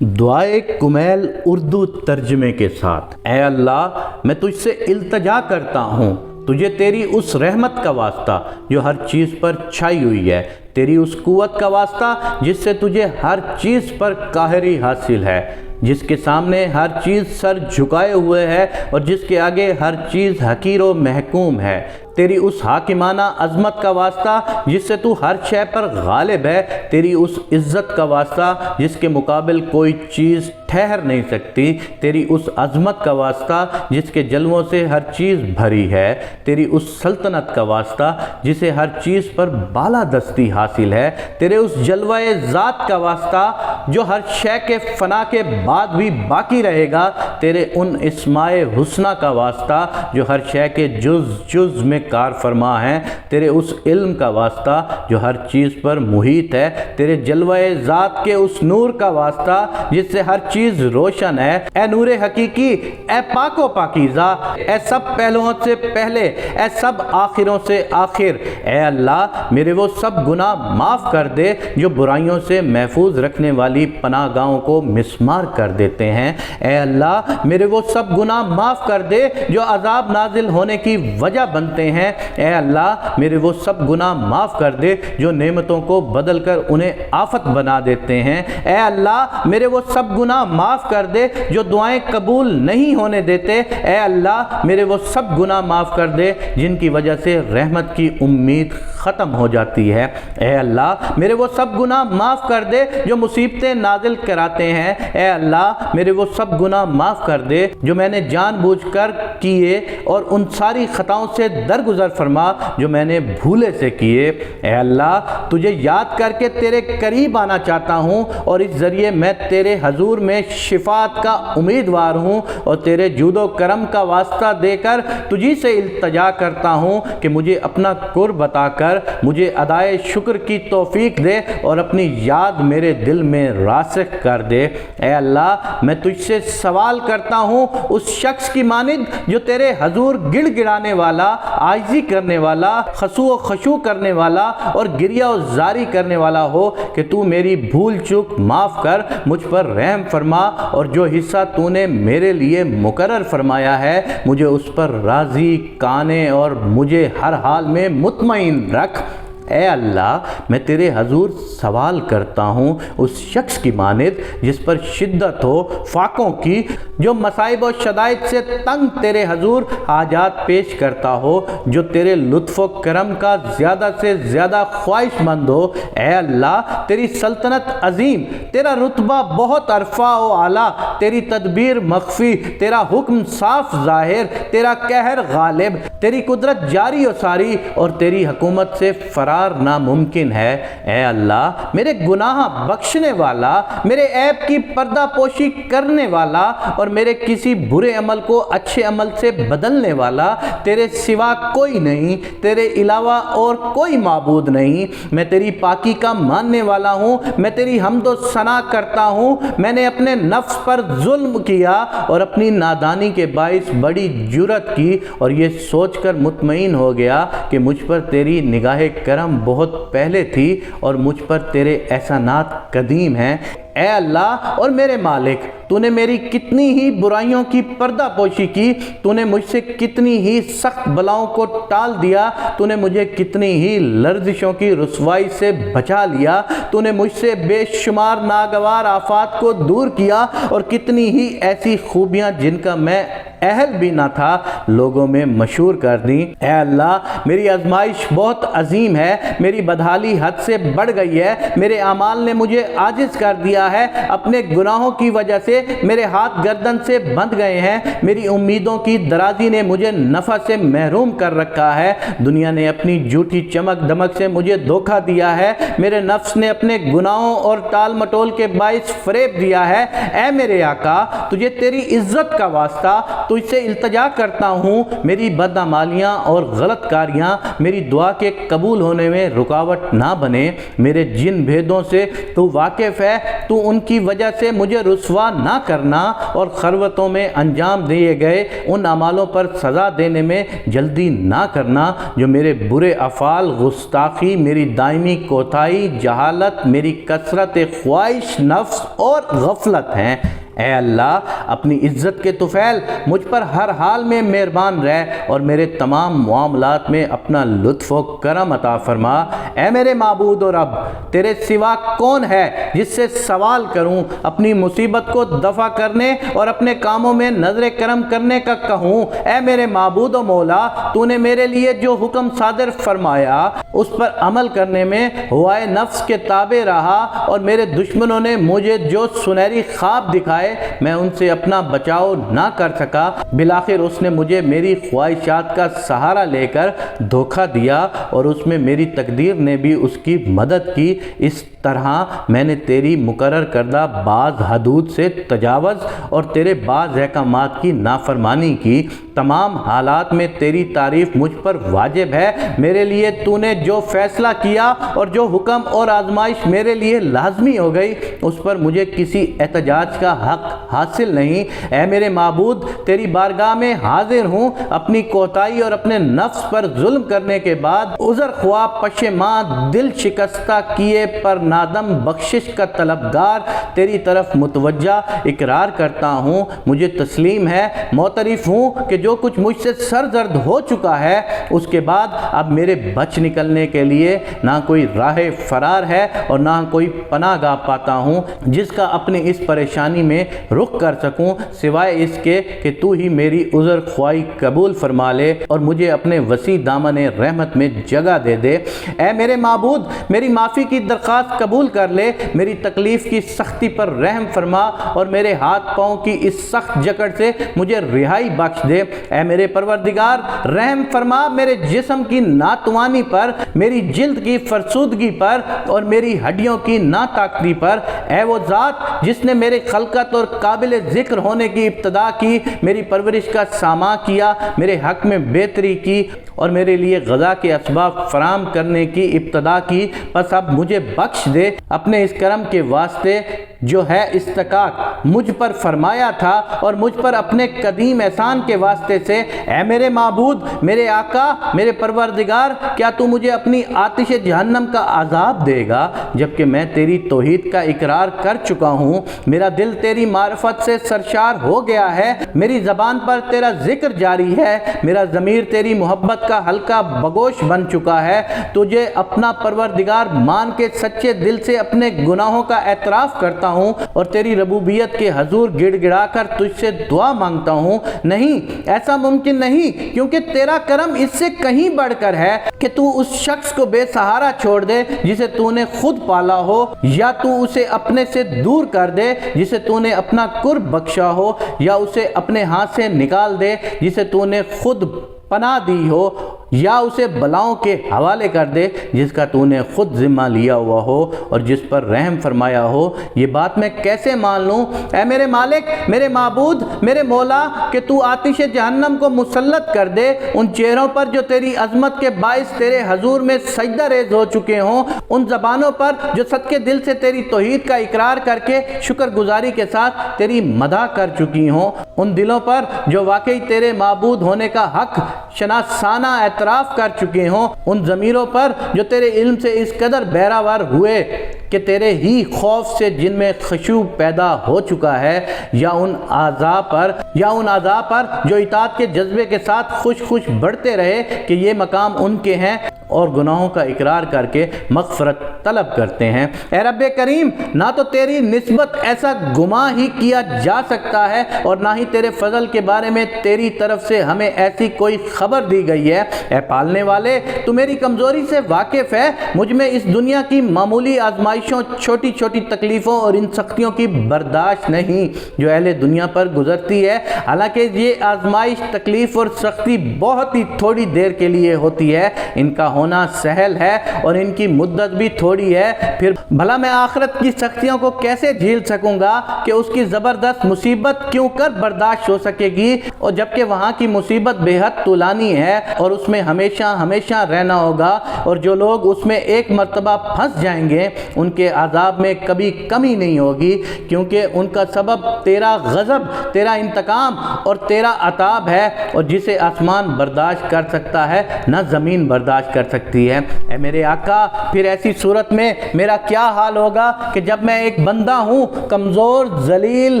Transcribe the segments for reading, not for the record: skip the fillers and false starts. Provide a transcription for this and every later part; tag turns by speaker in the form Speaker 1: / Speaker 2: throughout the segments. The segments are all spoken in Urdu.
Speaker 1: دعائے کمیل اردو ترجمے کے ساتھ۔ اے اللہ، میں تجھ سے التجا کرتا ہوں، تجھے تیری اس رحمت کا واسطہ جو ہر چیز پر چھائی ہوئی ہے، تیری اس قوت کا واسطہ جس سے تجھے ہر چیز پر قاہری حاصل ہے، جس کے سامنے ہر چیز سر جھکائے ہوئے ہے اور جس کے آگے ہر چیز حقیر و محکوم ہے، تیری اس حاکمانہ عظمت کا واسطہ جس سے تو ہر شے پر غالب ہے، تیری اس عزت کا واسطہ جس کے مقابل کوئی چیز ٹھہر نہیں سکتی، تیری اس عظمت کا واسطہ جس کے جلووں سے ہر چیز بھری ہے، تیری اس سلطنت کا واسطہ جسے ہر چیز پر بالادستی حاصل ہے، تیرے اس جلوہ ذات کا واسطہ جو ہر شے کے فنا کے بعد بھی باقی رہے گا، تیرے ان اسماء حسنہ کا واسطہ جو ہر شے کے جز میں کار فرما ہے، تیرے اس علم کا واسطہ جو ہر چیز پر محیط ہے، تیرے جلوہ ذات کے اس نور کا واسطہ جس سے ہر چیز روشن ہے، اے نور حقیقی، اے پاک و پاکیزہ، اے سب پہلوؤں سے پہلے، اے سب آخروں سے آخر، اے اللہ میرے وہ سب گناہ معاف کر دے جو برائیوں سے محفوظ رکھنے والی پناہ گاہوں کو مسمار کر دیتے ہیں، اے اللہ میرے وہ سب گناہ معاف کر دے جو عذاب نازل ہونے کی وجہ بنتے ہیں، اے اللہ میرے وہ سب گناہ معاف کر دے جو نعمتوں کو بدل کر انہیں آفت بنا دیتے ہیں، اے اللہ میرے وہ سب گناہ معاف کر دے جو دعائیں قبول نہیں ہونے دیتے، اے اللہ میرے وہ سب گناہ معاف کر دے جن کی وجہ سے رحمت کی امید ختم ہو جاتی ہے، اے اللہ میرے وہ سب گناہ معاف کر دے جو مصیبتیں نازل کراتے ہیں، اے اللہ میرے وہ سب گناہ معاف کر دے جو میں نے جان بوجھ کر کیے اور ان ساری خطاؤں سے درگزر فرما جو میں نے بھولے سے کیے، اے اللہ تجھے یاد کر کے تیرے قریب آنا چاہتا ہوں اور اس ذریعے میں تیرے حضور میں شفاعت کا امیدوار ہوں اور تیرے جود و کرم کا واسطہ دے کر تجھی سے التجا کرتا ہوں کہ مجھے اپنا قرب عطا کر، مجھے ادائے شکر کی توفیق دے اور اپنی یاد میرے دل میں راسخ کر دے، اے اللہ میں تجھ سے سوال کرتا ہوں اس شخص کی مانند جو تیرے حضور گڑ گڑانے والا، عاجزی کرنے والا، خضوع و خشوع کرنے والا اور گریہ و زاری کرنے والا ہو کہ تو میری بھول چوک معاف کر، مجھ پر رحم فرما اور جو حصہ تو نے میرے لیے مقرر فرمایا ہے مجھے اس پر راضی، قانع اور مجھے ہر حال میں مطمئن رکھ، اے اللہ میں تیرے حضور سوال کرتا ہوں اس شخص کی مانند جس پر شدت ہو فاقوں کی، جو مصائب و شدائد سے تنگ تیرے حضور حاجات پیش کرتا ہو، جو تیرے لطف و کرم کا زیادہ سے زیادہ خواہش مند ہو، اے اللہ تیری سلطنت عظیم، تیرا رتبہ بہت عرفہ و اعلیٰ، تیری تدبیر مخفی، تیرا حکم صاف ظاہر، تیرا قہر غالب، تیری قدرت جاری و ساری اور تیری حکومت سے فرار ناممکن ہے، اے اللہ میرے گناہ بخشنے والا، میرے عیب کی پردہ پوشی کرنے والا اور میرے کسی برے عمل کو اچھے عمل سے بدلنے والا، تیرے سوا کوئی نہیں، تیرے علاوہ اور کوئی معبود نہیں، میں تیری پاکی کا ماننے والا ہوں، میں تیری حمد و ثنا کرتا ہوں، میں نے اپنے نفس پر ظلم کیا اور اپنی نادانی کے باعث بڑی جرأت کی اور یہ سوچ کر مطمئن ہو گیا کہ مجھ پر تیری نگاہ کرم بہت پہلے تھی اور مجھ پر تیرے احسانات قدیم ہیں، اے اللہ اور میرے مالک تو نے میری کتنی ہی برائیوں کی پردہ پوشی کی، تو نے مجھ سے کتنی ہی سخت بلاؤں کو ٹال دیا، تو نے مجھے کتنی ہی لرزشوں کی رسوائی سے بچا لیا، تو نے مجھ سے بے شمار ناگوار آفات کو دور کیا اور کتنی ہی ایسی خوبیاں جن کا میں اہل بھی نہ تھا لوگوں میں مشہور کر دی، اے اللہ میری آزمائش بہت عظیم ہے، میری بدحالی حد سے بڑھ گئی ہے، میرے اعمال نے مجھے عاجز کر دیا ہے، اپنے گناہوں کی وجہ سے میرے ہاتھ گردن سے بندھ گئے ہیں، میری امیدوں کی درازی نے مجھے نفع سے محروم کر رکھا ہے، دنیا نے اپنی جھوٹی چمک دمک سے مجھے دھوکہ دیا ہے، میرے نفس نے اپنے گناہوں اور ٹال مٹول کے باعث فریب دیا ہے، اے میرے آقا تجھے تیری عزت کا واسطہ، تجھ سے التجا کرتا ہوں میری بدعمالیاں اور غلط کاریاں میری دعا کے قبول ہونے میں رکاوٹ نہ بنے۔ میرے جن بھیدوں سے تو واقف ہے تو ان کی وجہ سے مجھے رسوا نہ کرنا، اور خلوتوں میں انجام دیے گئے ان اعمالوں پر سزا دینے میں جلدی نہ کرنا جو میرے برے افعال، گستاخی، میری دائمی کوتاہی، جہالت، میری کثرت خواہش نفس اور غفلت ہیں۔ اے اللہ اپنی عزت کے طفیل مجھ پر ہر حال میں مہربان رہ اور میرے تمام معاملات میں اپنا لطف و کرم عطا فرما۔ اے میرے معبود و رب، تیرے سوا کون ہے جس سے سوال کروں، اپنی مصیبت کو دفع کرنے اور اپنے کاموں میں نظر کرم کرنے کا کہوں۔ اے میرے معبود و مولا، تو نے میرے لیے جو حکم صادر فرمایا اس پر عمل کرنے میں ہوائے نفس کے تابع رہا، اور میرے دشمنوں نے مجھے جو سنہری خواب دکھائے میں ان سے اپنا بچاؤ نہ کر سکا۔ بالآخر اس نے مجھے میری خواہشات کا سہارا لے کر دھوکہ دیا، اور اس میں میری تقدیر نے بھی اس کی مدد کی۔ اس طرح میں نے تیری مقرر کردہ بعض حدود سے تجاوز اور تیرے بعض احکامات کی نافرمانی کی۔ تمام حالات میں تیری تعریف مجھ پر واجب ہے۔ میرے لیے تو نے جو فیصلہ کیا اور جو حکم اور آزمائش میرے لیے لازمی ہو گئی اس پر مجھے کسی احتجاج کا حق حاصل نہیں۔ اے میرے معبود، تیری بارگاہ میں حاضر ہوں، اپنی کوتاہی اور اپنے نفس پر ظلم کرنے کے بعد عذر خواہ پشیمان دل شکستہ کیے پر نادم بخشش کا طلبگار تیری طرف متوجہ اقرار کرتا ہوں۔ مجھے تسلیم ہے، معترف ہوں کہ جو کچھ مجھ سے سرزد ہو چکا ہے اس کے بعد اب میرے بچ نکلنے کے لیے نہ کوئی راہ فرار ہے اور نہ کوئی پناہ گاہ پاتا ہوں جس کا اپنی اس پریشانی میں رخ کر سکوں، سوائے اس کے کہ تو ہی میری عذر خواہی قبول فرما لے اور مجھے اپنے وسیع دامن رحمت میں جگہ دے دے۔ اے میرے معبود، میری معافی کی درخواست قبول کر لے، میری تکلیف کی سختی پر رحم فرما اور میرے ہاتھ پاؤں کی اس سخت جکڑ سے مجھے رہائی بخش دے۔ اے میرے پروردگار، رحم فرما میرے جسم کی ناتوانی پر، میری جلد کی فرسودگی پر اور میری ہڈیوں کی ناطاقتی پر۔ اے وہ ذات جس نے میرے خلقت اور قابل ذکر ہونے کی ابتدا کی، میری پرورش کا سامان کیا، میرے حق میں بہتری کی اور میرے لیے غذا کے اسباب فراہم کرنے کی ابتدا کی، پس اب مجھے بخش دے اپنے اس کرم کے واسطے جو ہے استحقاق مجھ پر فرمایا تھا اور مجھ پر اپنے قدیم احسان کے واسطے سے۔ اے میرے معبود، میرے آقا، میرے پروردگار، کیا تو مجھے اپنی آتش جہنم کا عذاب دے گا جبکہ میں تیری توحید کا اقرار کر چکا ہوں؟ میرا دل تیری معرفت سے سرشار ہو گیا ہے، میری زبان پر تیرا ذکر جاری ہے، میرا ضمیر تیری محبت کا ہلکا بگوش بن چکا ہے۔ تجھے اپنا پروردگار مان کے سچے دل سے اپنے گناہوں کا اعتراف کرتا ہوں اور تیری ربوبیت کے حضور گڑ گڑا کر تجھ سے دعا مانگتا ہوں۔ نہیں، ایسا ممکن نہیں، کیونکہ تیرا کرم اس سے کہیں بڑھ کر ہے کہ تو اس شخص کو بے سہارا چھوڑ دے جسے تو نے خود پالا ہو، یا تو اسے اپنے سے دور کر دے جسے تو نے اپنا قرب بخشا ہو، یا اسے اپنے ہاتھ سے نکال دے جسے تو نے خود پناہ دی ہو، یا اسے بلاؤں کے حوالے کر دے جس کا تو نے خود ذمہ لیا ہوا ہو اور جس پر رحم فرمایا ہو۔ یہ بات میں کیسے مان لوں؟ اے میرے مالک، میرے معبود، میرے مولا، کہ تو آتش جہنم کو مسلط کر دے ان چہروں پر جو تیری عظمت کے باعث تیرے حضور میں سجدہ ریز ہو چکے ہوں، ان زبانوں پر جو صدقے دل سے تیری توحید کا اقرار کر کے شکر گزاری کے ساتھ تیری مدح کر چکی ہوں، ان دلوں پر جو واقعی تیرے معبود ہونے کا حق شناسانہ اعتراف کر چکے ہوں، ان ضمیروں پر جو تیرے علم سے اس قدر بہراور ہوئے کہ تیرے ہی خوف سے جن میں خشوع پیدا ہو چکا ہے، یا ان اعضاء پر جو اطاعت کے جذبے کے ساتھ خوش خوش بڑھتے رہے کہ یہ مقام ان کے ہیں اور گناہوں کا اقرار کر کے مغفرت طلب کرتے ہیں۔ اے رب کریم، نہ تو تیری نسبت ایسا گمان ہی کیا جا سکتا ہے اور نہ ہی تیرے فضل کے بارے میں تیری طرف سے ہمیں ایسی کوئی خبر دی گئی ہے۔ اے پالنے والے، تو میری کمزوری سے واقف ہے، مجھ میں اس دنیا کی معمولی آزمائش آزمائشوں، چھوٹی چھوٹی تکلیفوں اور ان سختیوں کی برداشت نہیں جو اہل دنیا پر گزرتی ہے۔ حالانکہ یہ آزمائش، تکلیف اور سختی بہت ہی تھوڑی دیر کے لیے ہوتی ہے، ان کا ہونا سہل ہے اور ان کی مدت بھی تھوڑی ہے، پھر بھلا میں آخرت کی سختیوں کو کیسے جھیل سکوں گا کہ اس کی زبردست مصیبت کیوں کر برداشت ہو سکے گی، اور جبکہ وہاں کی مصیبت بے حد طولانی ہے اور اس میں ہمیشہ ہمیشہ رہنا ہوگا، اور جو لوگ اس میں ایک مرتبہ پھنس جائیں گے ان کے عذاب میں کبھی کمی نہیں ہوگی، کیونکہ ان کا سبب تیرا غضب، تیرا انتقام اور تیرا عتاب ہے، اور جسے آسمان برداشت کر سکتا ہے نہ زمین برداشت کر سکتی ہے۔ اے میرے آقا، پھر ایسی صورت میں میرا کیا حال ہوگا کہ جب میں ایک بندہ ہوں، کمزور، ذلیل،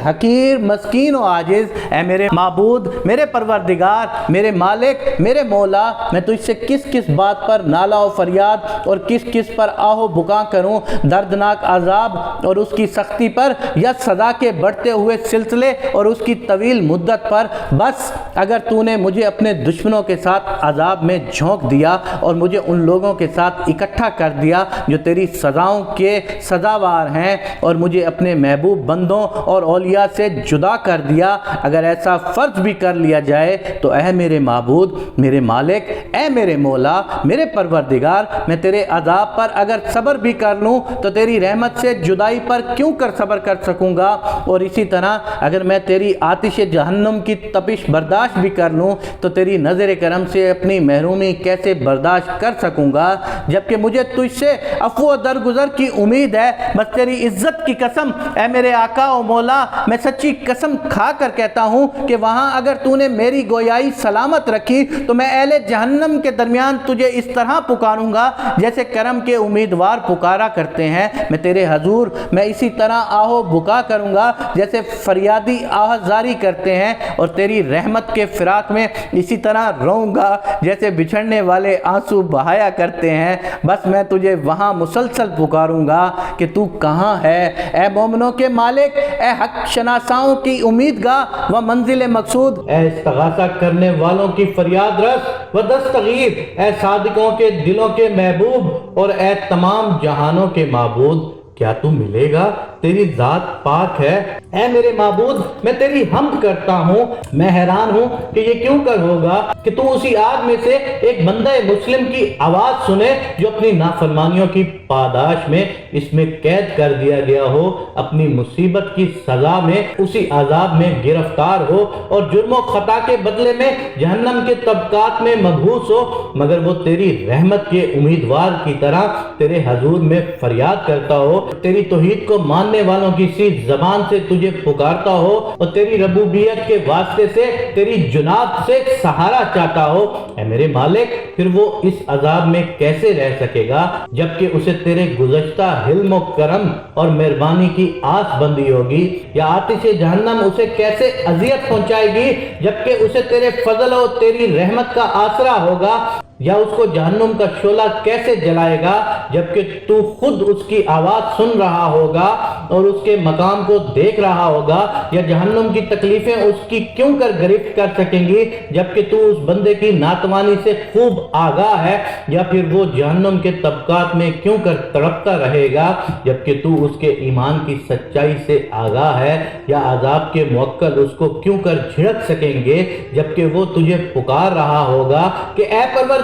Speaker 1: حقیر، مسکین و عاجز۔ اے میرے معبود، میرے پروردگار، میرے مالک، میرے مولا، میں تجھ سے کس کس بات پر نالہ و فریاد اور کس کس پر آہ و بکا کروں، دردناک عذاب اور اس کی سختی پر، یا سزا کے بڑھتے ہوئے سلسلے اور اس کی طویل مدت پر؟ بس اگر تو نے مجھے اپنے دشمنوں کے ساتھ عذاب میں جھونک دیا اور مجھے ان لوگوں کے ساتھ اکٹھا کر دیا جو تیری سزاؤں کے سزاوار ہیں، اور مجھے اپنے محبوب بندوں اور اولیاء سے جدا کر دیا، اگر ایسا فرض بھی کر لیا جائے تو اے میرے معبود، میرے مالک، اے میرے مولا، میرے پروردگار، میں تیرے عذاب پر اگر صبر بھی کر لوں تو تیری رحمت سے جدائی پر کیوں کر صبر کر سکوں گا؟ اور اسی طرح اگر میں تیری آتش جہنم کی تپش برداشت بھی کر لوں تو تیری نظر کرم سے اپنی محرومی کیسے برداشت کر سکوں گا، جبکہ مجھے تجھ سے عفو و درگزر کی امید ہے۔ بس تیری عزت کی قسم اے میرے آقا و مولا، میں سچی قسم کھا کر کہتا ہوں کہ وہاں اگر تو نے میری گویائی سلامت رکھی تو میں اہل جہنم کے درمیان تجھے اس طرح پکاروں گا جیسے کرم کے امیدوار پکارا کرتے ہیں۔ میں تیرے حضور میں اسی طرح آہو بکا کروں گا جیسے فریادی آہ زاری کرتے ہیں، اور تیری رحمت کے فراق میں اسی طرح روؤں گا جیسے بچھڑنے والے آنسو بہایا کرتے ہیں۔ بس میں تجھے وہاں مسلسل پکاروں گا کہ تو کہاں ہے، اے مومنوں کے مالک، اے حق شناساؤں کی امیدگاہ و منزل مقصود، اے استغاثہ کرنے والوں کی فریاد رس و دستگیر، اے صادقوں کے دلوں کے محبوب اور اے تمام جہانوں کے معبود، کیا تو ملے گا؟ تیری ذات پاک ہے۔ اے میرے معبود، میں تیری حمد کرتا ہوں۔ میں حیران ہوں کہ یہ کیوں کر ہوگا کہ تو اسی آگ میں سے ایک بندہ مسلم کی آواز سنے جو اپنی نافرمانیوں کی پاداش میں اس میں قید کر دیا گیا ہو، اپنی مصیبت کی سزا میں اسی عذاب میں گرفتار ہو، اور جرم و خطا کے بدلے میں جہنم کے طبقات میں مبعوث ہو، مگر وہ تیری رحمت کے امیدوار کی طرح تیرے حضور میں فریاد کرتا ہو، تیری توحید کو ماننے والوں کی سی زبان سے تجھے پکارتا ہو، اور تیری ربوبیت کے واسطے سے تیری جناب سے سہارا چاہتا ہو۔ اے میرے مالک، پھر وہ اس عذاب میں کیسے رہ سکے گا جبکہ اسے تیرے گزشتہ حلم و کرم اور مہربانی کی آس بندی ہوگی؟ یا آتش جہنم اسے کیسے اذیت پہنچائے گی جبکہ اسے تیرے فضل و تیری رحمت کا آسرا ہوگا؟ یا اس کو جہنم کا شعلہ کیسے جلائے گا جبکہ تو خود اس کی آواز سن رہا ہوگا اور اس کے مقام کو دیکھ رہا ہوگا؟ یا جہنم کی تکلیفیں اس کی کیوں کر گرفت کر سکیں گی جبکہ تو اس بندے کی ناتوانی سے خوب آگاہ ہے؟ یا پھر وہ جہنم کے طبقات میں کیوں کر تڑپتا رہے گا جبکہ تو اس کے ایمان کی سچائی سے آگاہ ہے؟ یا عذاب کے موکل اس کو کیوں کر جھڑک سکیں گے جبکہ وہ تجھے پکار رہا ہوگا کہ اے پروردگار؟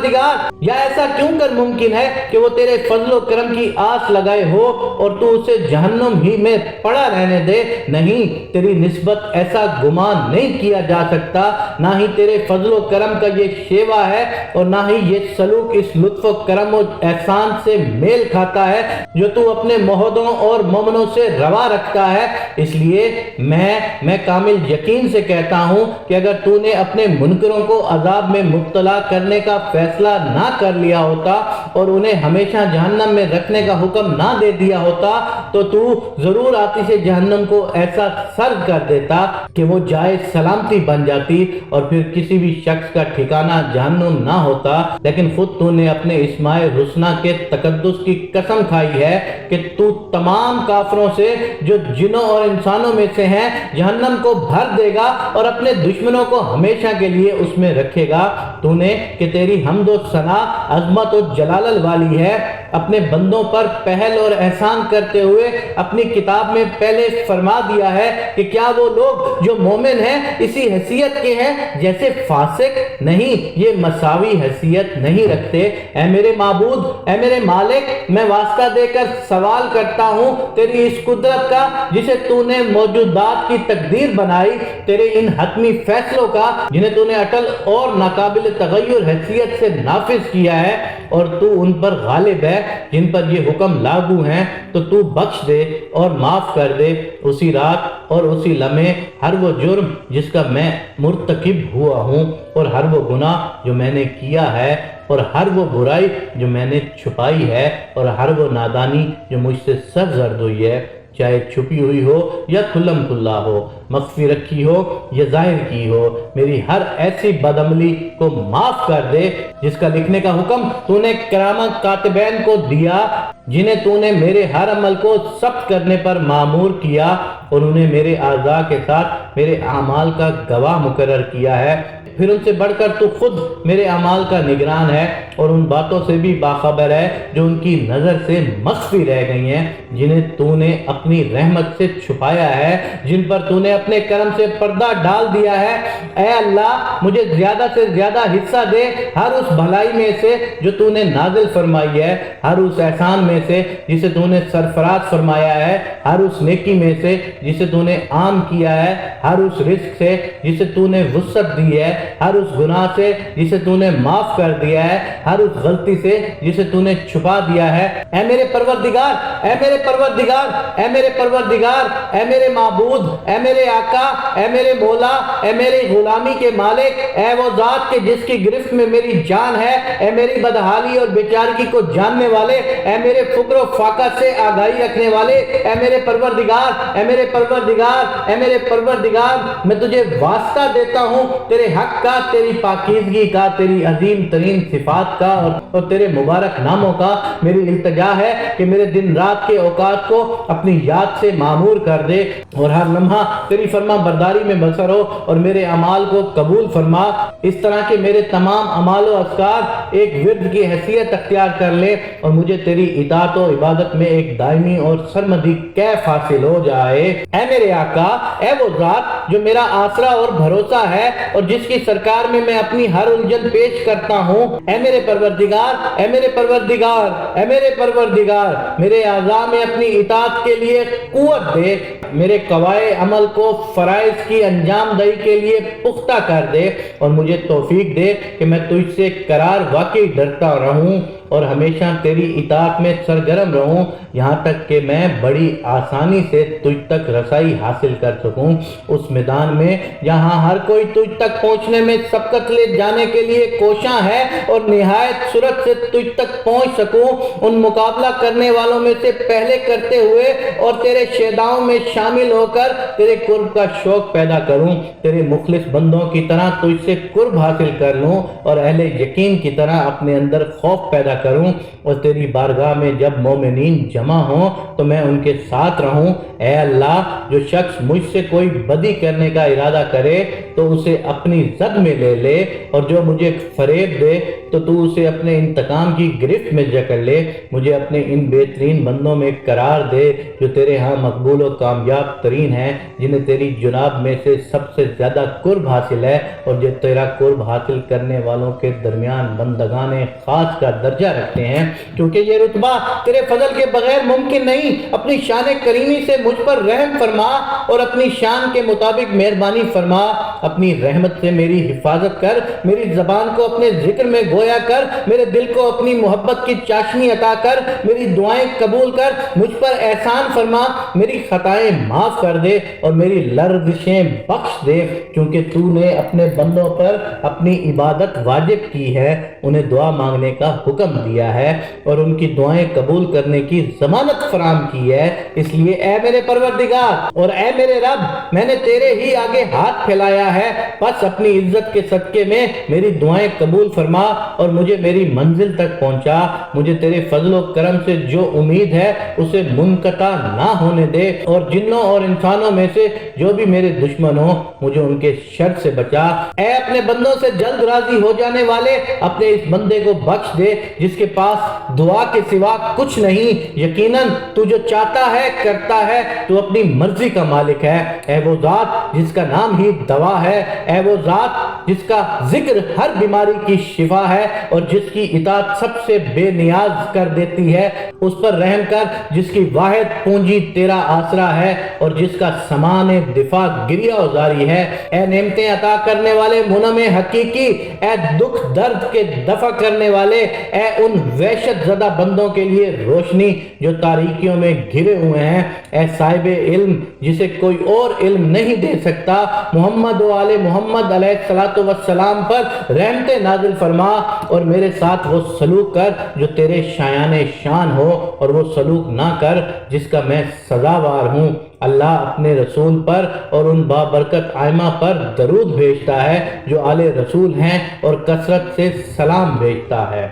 Speaker 1: یا ایسا کیوں کر ممکن ہے کہ وہ تیرے فضل و کرم کی آس لگائے ہو اور تو اسے جہنم ہی میں پڑا رہنے دے؟ نہیں، تیری نسبت ایسا گمان نہیں کیا جا سکتا، نہ ہی تیرے فضل و کرم کا یہ شیوہ ہے اور نہ ہی یہ سلوک اس لطف و کرم و احسان سے میل کھاتا ہے جو تو اپنے معاہدوں اور مومنوں سے روا رکھتا ہے۔ اس لیے میں کامل یقین سے کہتا ہوں کہ اگر تو نے اپنے منکروں کو عذاب میں مبتلا کرنے کا فیصلہ نہ کر لیا ہوتا اور انہیں ہمیشہ جہنم میں رکھنے کا حکم نہ دے دیا ہوتا تو تو ضرور آتش جہنم کو ایسا سرد کر دیتا کہ وہ جائے سلامتی بن جاتی اور پھر کسی بھی شخص کا ٹھکانہ جہنم نہ ہوتا۔ لیکن خود تو نے اپنے اسماء الحسنی کے تقدس کی قسم کھائی ہے کہ تو تمام کافروں سے جو جنوں اور انسانوں میں سے ہیں جہنم کو بھر دے گا اور اپنے دشمنوں کو ہمیشہ کے لیے اس میں رکھے گا۔ تو نے کہ تیری حمد و ثنا عظمت و جلال والی ہے، اپنے بندوں پر پہل اور احسان کرتے ہوئے اپنی کتاب میں پہلے فرما دیا ہے کہ کیا وہ لوگ جو مومن ہیں اسی حیثیت کے ہیں جیسے فاسق؟ نہیں، یہ مساوی حیثیت نہیں رکھتے۔ اے میرے معبود، اے میرے مالک، میں واسطہ دے کر سوال کرتا ہوں تیری اس قدرت کا جسے تو نے موجودات کی تقدیر بنائی، تیرے ان حتمی فیصلوں کا جنہیں تو نے اٹل اور ناقابل تغیر حیثیت سے نافذ کیا ہے، اور تو ان پر غالب ہے جن پر یہ حکم لاگو ہیں، تو بخش دے اور معاف کر دے اسی رات اور اسی لمحے ہر وہ جرم جس کا میں مرتکب ہوا ہوں، اور ہر وہ گناہ جو میں نے کیا ہے، اور ہر وہ برائی جو میں نے چھپائی ہے، اور ہر وہ نادانی جو مجھ سے سرزد ہوئی ہے، چاہے چھپی ہوئی ہو یا کھلم کھلا ہو، مخفی رکھی ہو یا ظاہر کی ہو۔ میری ہر ایسی بدعملی کو معاف کر دے جس کا لکھنے کا حکم تو نے کرامہ کاتبین کو دیا، جنہیں تو نے میرے ہر عمل کو ثبت کرنے پر مامور کیا، اور انہیں میرے اعضاء کے ساتھ میرے اعمال کا گواہ مقرر کیا ہے۔ پھر ان سے بڑھ کر تو خود میرے اعمال کا نگران ہے، اور ان باتوں سے بھی باخبر ہے جو ان کی نظر سے مخفی رہ گئی ہیں، جنہیں تو نے اپنی رحمت سے چھپایا ہے، جن پر تو نے اپنے کرم سے پردہ ڈال دیا ہے۔ اے اللہ، مجھے زیادہ سے زیادہ حصہ دے ہر اس بھلائی میں سے جو تو نے نازل فرمائی ہے، ہر اس احسان میں سے جسے تو نے سرفراز فرمایا ہے، ہر اس نیکی میں سے جسے تو نے عام کیا ہے، ہر اس رزق سے جسے تو نے وسعت دی ہے، ہر اس گناہ سے جسے تو نے معاف کر دیا ہے، ہر اس غلطی سے جسے تو نے چھپا دیا ہے۔ اے میرے پروردگار، اے میرے پروردگار، اے میرے پروردگار، اے میرے معبود، اے میرے آقا، اے میرے مولا، اے میری غلامی کے مالک، اے وہ ذات کے جس کی گرفت میں میری جان ہے، اے میری بدحالی اور بیچارگی کو جاننے والے، اے میرے فقر و فاقہ سے آگاہی رکھنے والے، اے میرے پروردگار، اے میرے پروردگار، اے میرے پروردگار، میں تجھے واسطہ دیتا ہوں تیرے حق کا، تیری پاکیزگی کا، تیری عظیم ترین صفات کا اور تیرے مبارک ناموں کا۔ میری التجا ہے کہ میرے دن رات کے اوقات کو اپنی یاد سے معمور کر دے، اور ہر لمحہ تیری فرما برداری میں بسر ہو، اور میرے اعمال کو قبول فرما، اس طرح کہ میرے تمام اعمال و اذکار ایک ورد کی حیثیت اختیار کر لے، اور مجھے تیری اطاعت و عبادت میں ایک دائمی اور سرمدی کیف حاصل ہو جائے۔ اے میرے آقا، اے وہ ذات جو میرا آسرا اور بھروسہ ہے، اور جس کی سرکار میں میں اپنی ہر الجھن پیش کرتا ہوں، اے میرے پروردگار، اے میرے پروردگار، اے میرے پروردگار، میرے اعضاء میں اپنی اطاعت کے لیے قوت دے، میرے قواعد عمل کو فرائض کی انجام دہی کے لیے پختہ کر دے، اور مجھے توفیق دے کہ میں تجھ سے قرار واقعی ڈرتا رہوں اور ہمیشہ تیری اطاعت میں سرگرم رہوں، یہاں تک کہ میں بڑی آسانی سے تجھ تک رسائی حاصل کر سکوں، اس میدان میں جہاں ہر کوئی تجھ تک پہنچنے میں سبقت لے جانے کے لیے کوشاں ہے، اور نہایت سرعت سے تجھ تک پہنچ سکوں، ان مقابلہ کرنے والوں میں سے پہلے کرتے ہوئے، اور تیرے شیداؤں میں شامل ہو کر تیرے قرب کا شوق پیدا کروں، تیرے مخلص بندوں کی طرح تجھ سے قرب حاصل کر لوں، اور اہل یقین کی طرح اپنے اندر خوف پیدا کروں، اور تیری بارگاہ میں جب مومنین جمع ہوں تو میں ان کے ساتھ رہوں۔ اے اللہ، جو شخص مجھ سے کوئی بدی کرنے کا ارادہ کرے تو اسے اپنی زد میں لے لے، اور جو مجھے فریب دے تو اسے اپنے انتقام کی گرفت میں جکڑ لے۔ مجھے اپنے ان بہترین بندوں میں قرار دے جو تیرے ہاں مقبول و کامیاب ترین ہیں، جنہیں تیری جناب میں سے سب سے زیادہ قرب حاصل ہے، اور جو تیرا قرب حاصل کرنے والوں کے درمیان بندگان خاص کا درجہ رکھتے ہیں، کیونکہ یہ رتبہ تیرے فضل کے بغیر ممکن نہیں۔ اپنی شان کریمی سے مجھ پر رحم فرما، اور اپنی شان کے مطابق مہربانی فرما، اپنی رحمت سے میری حفاظت کر، میری زبان کو اپنے ذکر میں گویا کر، میرے دل کو اپنی محبت کی چاشنی عطا کر، میری دعائیں قبول کر، مجھ پر احسان فرما، میری خطائیں معاف کر دے، اور میری لرزشیں بخش دے، کیونکہ تو نے اپنے بندوں پر اپنی عبادت واجب کی ہے، انہیں دعا مانگنے کا حکم دیا ہے، اور ان کی دعائیں قبول کرنے کی ضمانت فراہم کی ہے۔ اس لیے اے میرے پروردگار اور اے میرے رب، میں نے تیرے ہی آگے ہاتھ پھیلایا ہے، بس اپنی عزت کے صدقے میں میری دعائیں قبول فرما، اور مجھے میری منزل تک پہنچا۔ مجھے تیرے فضل و کرم سے جو امید ہے اسے منقطع نہ ہونے دے، اور جنوں اور انسانوں میں سے جو بھی میرے دشمن ہوں مجھے ان کے شر سے بچا۔ اے اپنے بندوں سے جلد راضی ہو جانے والے، اپنے اس بندے کو بخش دے جس کے پاس دعا کے سوا کچھ نہیں، یقیناً تو جو چاہتا ہے کرتا ہے، تو اپنی مرضی کا مالک ہے۔ اے وہ ذات جس کا نام ہی دوا ہے، اے وہ ذات جس کا ذکر ہر بیماری کی شفا ہے اور جس کی اطاعت سب سے بے نیاز کر دیتی ہے، اس پر رحم کر جس کی واحد پونجی تیرا آسرا ہے اور جس کا سامان دفاع گریہ ازاری ہے۔ اے نعمتیں عطا کرنے والے منعم حقیقی، اے دکھ درد کے دفع کرنے والے، اے ان وحشت زدہ بندوں کے لیے روشنی جو تاریکیوں میں گھرے ہوئے ہیں، اے صاحب علم جسے کوئی اور علم نہیں دے سکتا، محمد و آل محمد علیہ السلام پر رحمت نازل فرما اور میرے ساتھ وہ سلوک کر جو تیرے شایان شان ہو، اور وہ سلوک نہ کر جس کا میں سزاوار ہوں۔ اللہ اپنے رسول پر اور ان بابرکت ائمہ پر درود بھیجتا ہے جو آل رسول ہیں اور کثرت سے سلام بھیجتا ہے۔